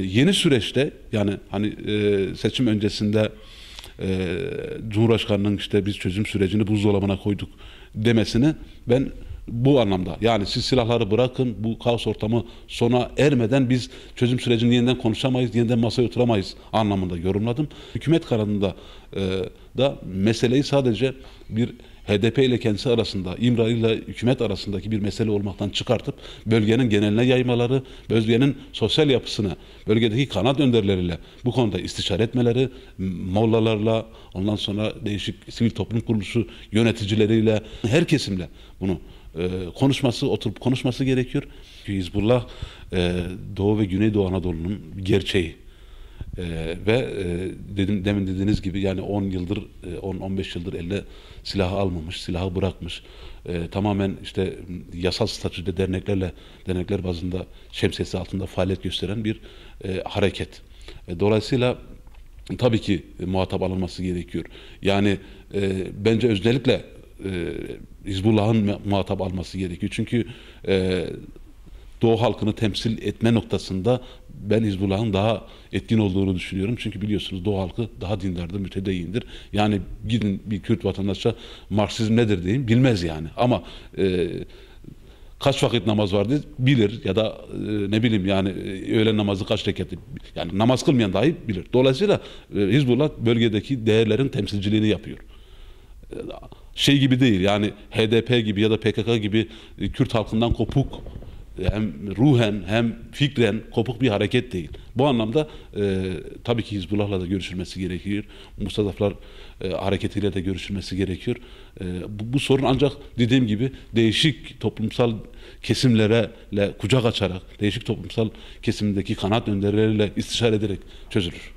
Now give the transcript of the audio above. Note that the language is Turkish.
Yeni süreçte yani hani seçim öncesinde Cumhurbaşkanı'nın işte biz çözüm sürecini buzdolabına koyduk demesini ben bu anlamda, yani siz silahları bırakın, bu kaos ortamı sona ermeden biz çözüm sürecini yeniden konuşamayız, yeniden masaya oturamayız anlamında yorumladım. Hükümet kararında da meseleyi sadece bir HDP ile kendisi arasında, İmralı ile hükümet arasındaki bir mesele olmaktan çıkartıp bölgenin geneline yaymaları, bölgenin sosyal yapısını, bölgedeki kanat önderleriyle bu konuda istişare etmeleri, mollalarla, ondan sonra değişik sivil toplum kuruluşu yöneticileriyle, her kesimle bunu konuşması, oturup konuşması gerekiyor. Hizbullah Doğu ve Güneydoğu Anadolu'nun gerçeği. Demin dediğiniz gibi yani 10 yıldır, 10-15 yıldır eline silahı almamış, silahı bırakmış. Tamamen işte yasal statüde dernekler bazında şemsiyesi altında faaliyet gösteren bir hareket. Dolayısıyla tabii ki muhatap alınması gerekiyor. Yani bence özellikle Hizbullah'ın muhatap alması gerekiyor. Çünkü Doğu halkını temsil etme noktasında ben Hizbullah'ın daha etkin olduğunu düşünüyorum. Çünkü biliyorsunuz Doğu halkı daha dindardır, mütedeyyindir. Yani gidin bir Kürt vatandaşa Marksizm nedir deyin, bilmez yani. Ama kaç vakit namaz vardır bilir, ya da ne bileyim yani öğlen namazı kaç rekatı, yani namaz kılmayan dahi bilir. Dolayısıyla Hizbullah bölgedeki değerlerin temsilciliğini yapıyor. Şey gibi değil yani, HDP gibi ya da PKK gibi Kürt halkından kopuk, hem ruhen hem fikren kopuk bir hareket değil. Bu anlamda tabii ki Hizbullah'la da görüşülmesi gerekiyor. Mustadaflar hareketiyle de görüşülmesi gerekiyor. Bu sorun ancak dediğim gibi değişik toplumsal kesimlerle kucak açarak, değişik toplumsal kesimdeki kanaat önderleriyle istişare ederek çözülür.